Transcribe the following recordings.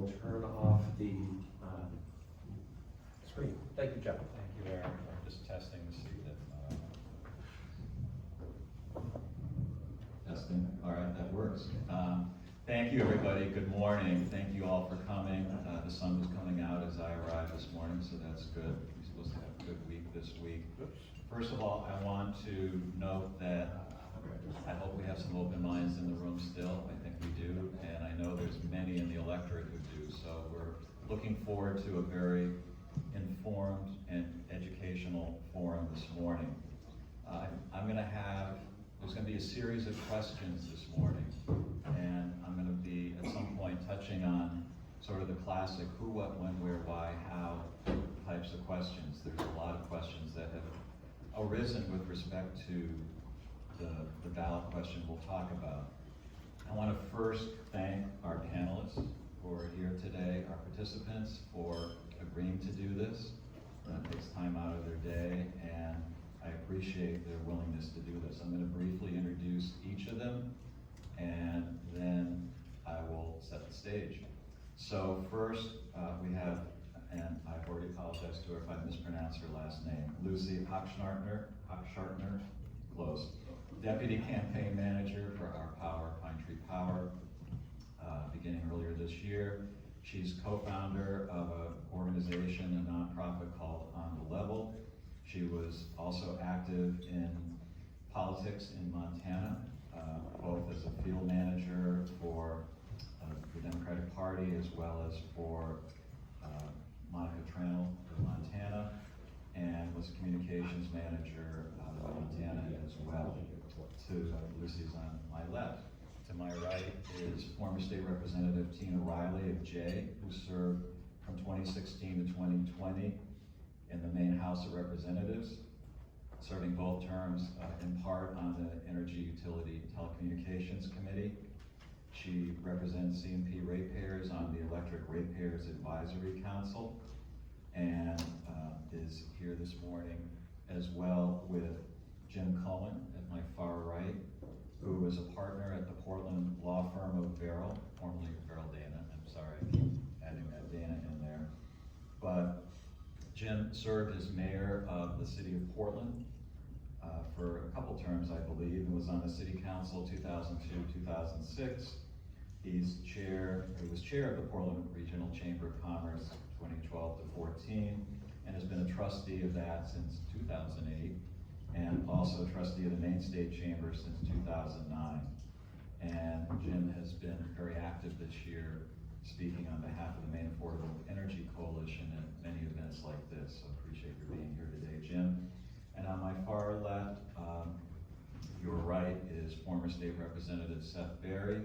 will turn off the screen. Thank you, Jeff. Thank you, Aaron. I'm just testing to see that. Testing. All right, that works. Thank you, everybody. Good morning. Thank you all for coming. The sun was coming out as I arrived this morning, so that's good. We're supposed to have a good week this week. First of all, I want to note that I hope we have some open minds in the room still. I think we do, and I know there's many in the electorate who do. So we're looking forward to a very informed and educational forum this morning. There's going to be a series of questions this morning, and I'm going to be at some point touching on sort of the classic who, what, when, where, why, how types of questions. There's a lot of questions that have arisen with respect to the ballot question we'll talk about. I want to first thank our panelists who are here today, our participants for agreeing to do this. It takes time out of their day, and I appreciate their willingness to do this. I'm going to briefly introduce each of them, and then I will set the stage. So first, we have, and I've already apologized to her if I mispronounce her last name, Lucy Hochschartner, close, Deputy Campaign Manager for our Pine Tree Power, beginning earlier this year. She's co-founder of an organization, a nonprofit called On the Level. She was also active in politics in Montana, both as a field manager for the Democratic Party as well as for Monica Tranel of Montana, and was a communications manager of Montana as well. To Lucy's on my left. To my right is former state representative Tina Riley of Jay, who served from 2016 to 2020 in the Maine House of Representatives, serving both terms in part on the Energy, Utility, and Telecommunications Committee. She represents C&P ratepayers on the Electric Ratepayers Advisory Council, and is here this morning as well with Jim Cohen at my far right, who is a partner at the Portland law firm of Verrill, formerly Verrill Dana. I'm sorry, I keep adding that Dana in there. But Jim served as mayor of the city of Portland for a couple terms, I believe, and was on the city council 2002-2006. He was chair of the Portland Regional Chamber of Commerce 2012 to 14, and has been a trustee of that since 2008, and also trustee of the Maine State Chamber since 2009. And Jim has been very active this year, speaking on behalf of the Maine Affordable Energy Coalition at many events like this, so appreciate your being here today, Jim. And on my far left, your right, is former state representative Seth Berry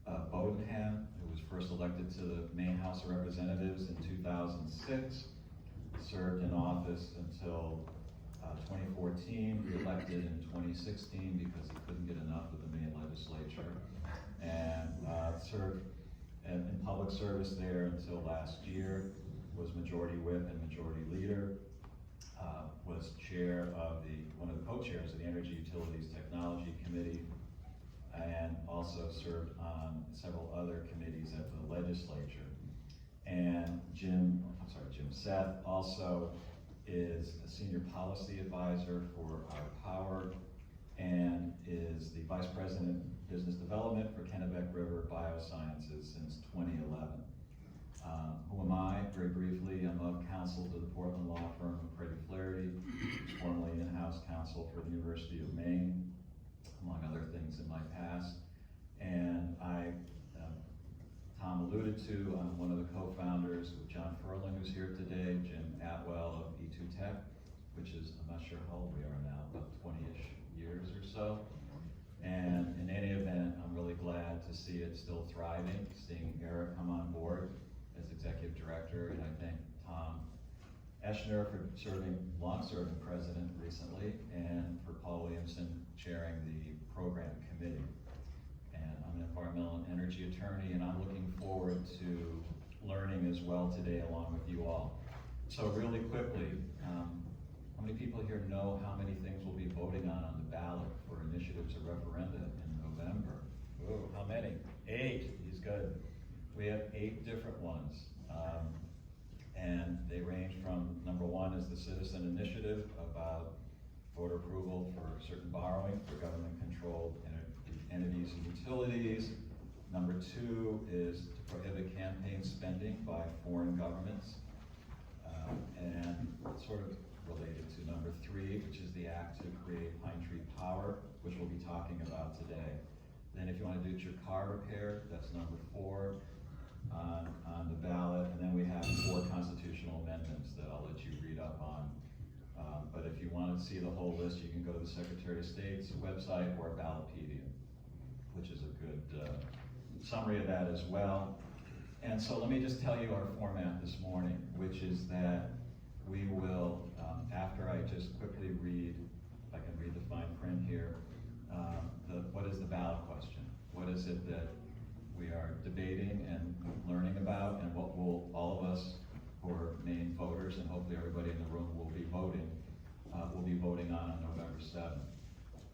of Bowdoinham, who was first elected to the Maine House of Representatives in 2006, served in office until 2014, re-elected in 2016 because he couldn't get enough of the Maine legislature, and served in public service there until last year, was majority whip and majority leader, was chair of one of the co-chairs of the Energy, Utilities, Technology Committee, and also served on several other committees at the legislature. And Seth also is a senior policy advisor for our power, and is the vice president of business development for Kennebec River Biosciences since 2011. Who am I? Very briefly, I'm of counsel to the Portland law firm of Craig Flaherty, formerly in-house counsel for the University of Maine, among other things in my past. And Tom alluded to, I'm one of the co-founders with John Furlan, who's here today, Jim Atwell of E2Tech, which is, I'm not sure how old we are now, about 20-ish years or so. And in any event, I'm really glad to see it still thriving, seeing Eric come on board as executive director, and I thank Tom Eschner for long-serving president recently, and for Paul Williamson chairing the program committee. And I'm an environmental and energy attorney, and I'm looking forward to learning as well today along with you all. So really quickly, how many people here know how many things we'll be voting on the ballot for initiatives or referenda in November? Ooh, how many? 8, he's good. We have 8 different ones. And they range from, number 1 is the citizen initiative about voter approval for certain borrowing for government-controlled entities and utilities. Number 2 is to prohibit campaign spending by foreign governments. And sort of related to number 3, which is the act to create Pine Tree Power, which we'll be talking about today. Then if you want to do your car repair, that's number 4 on the ballot. And then we have 4 constitutional amendments that I'll let you read up on. But if you want to see the whole list, you can go to the Secretary of State's website or Ballotpedia, which is a good summary of that as well. And so let me just tell you our format this morning, which is that we will, after I just quickly read, if I can read the fine print here, what is the ballot question? What is it that we are debating and learning about, and what will all of us who are main voters, and hopefully everybody in the room will be voting on November 7th.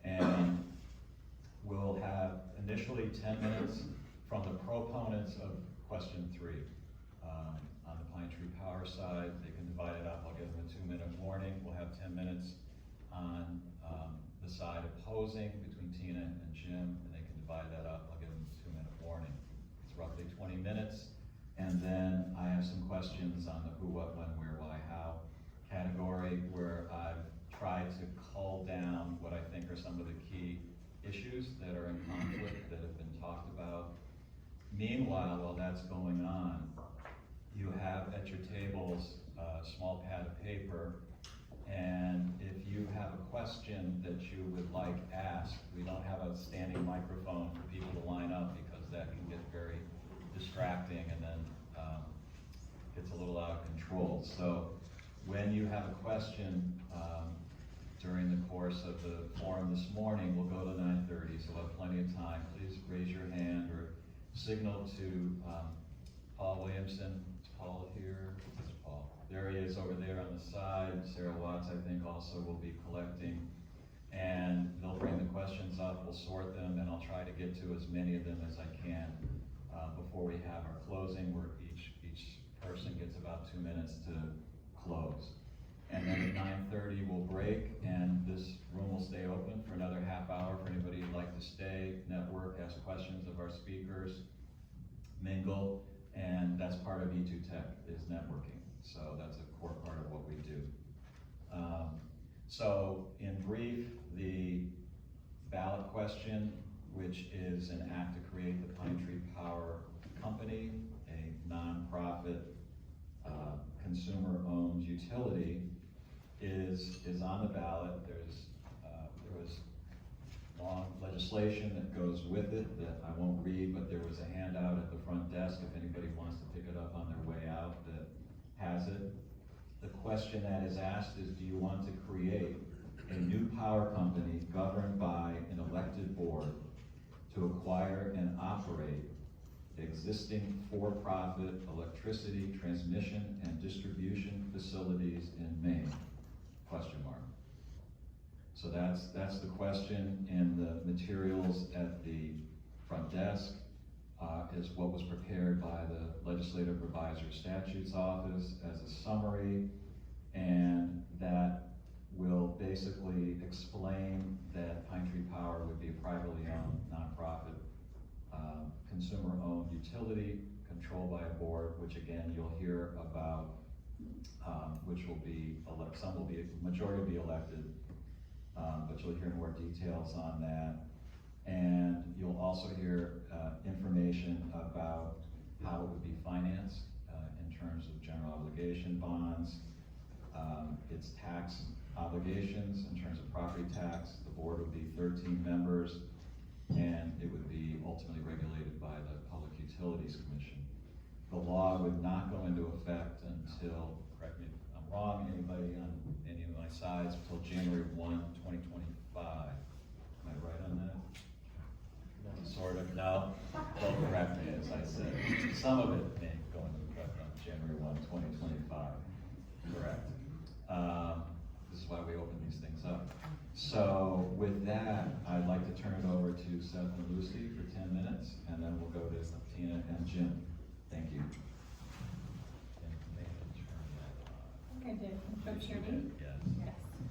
And we'll have initially 10 minutes from the proponents of question 3. On the Pine Tree Power side, they can divide it up. I'll give them a 2-minute warning. We'll have 10 minutes on the side opposing between Tina and Jim, and they can divide that up. I'll give them a 2-minute warning. It's roughly 20 minutes. And then I have some questions on the who, what, when, where, why, how category, where I've tried to cull down what I think are some of the key issues that are in conflict that have been talked about. Meanwhile, while that's going on, you have at your tables a small pad of paper, and if you have a question that you would like asked, we don't have a standing microphone for people to line up because that can get very distracting and then gets a little out of control. So when you have a question during the course of the forum this morning, we'll go to 9:30, so we'll have plenty of time. Please raise your hand or signal to Paul Williamson. Is Paul here? Where's Paul? There he is over there on the side. Sarah Watts, I think, also will be collecting. And they'll bring the questions up, we'll sort them, and I'll try to get to as many of them as I can before we have our closing, where each person gets about 2 minutes to close. And then at 9:30 we'll break, and this room will stay open for another half hour for anybody who'd like to stay, network, ask questions of our speakers, mingle, and that's part of E2Tech is networking. So that's a core part of what we do. So in brief, the ballot question, which is an act to create the Pine Tree Power Company, a nonprofit consumer-owned utility, is on the ballot. There was long legislation that goes with it that I won't read, but there was a handout at the front desk if anybody wants to pick it up on their way out that has it. The question that is asked is, do you want to create a new power company governed by an elected board to acquire and operate existing for-profit electricity transmission and distribution facilities in Maine? Question mark. So that's the question, and the materials at the front desk is what was prepared by the Legislative Revisor Statutes Office as a summary, and that will basically explain that Pine Tree Power would be a privately owned, nonprofit, consumer-owned utility controlled by a board, which again you'll hear about, which will be, some will be, majority will be elected, but you'll hear more details on that. And you'll also hear information about how it would be financed in terms of general obligation bonds, its tax obligations in terms of property tax. The board would be 13 members, and it would be ultimately regulated by the Public Utilities Commission. The law would not go into effect until, correct me if I'm wrong, anybody on any of my sides, until January 1, 2025. Am I right on that? Sort of, no? Don't correct me, as I said. Some of it may go into effect on January 1, 2025. Correct. This is why we open these things up. So with that, I'd like to turn it over to Seth and Lucy for 10 minutes, and then we'll go to Tina and Jim. did. Can folks Yes, you hear me? did, yes. Yes.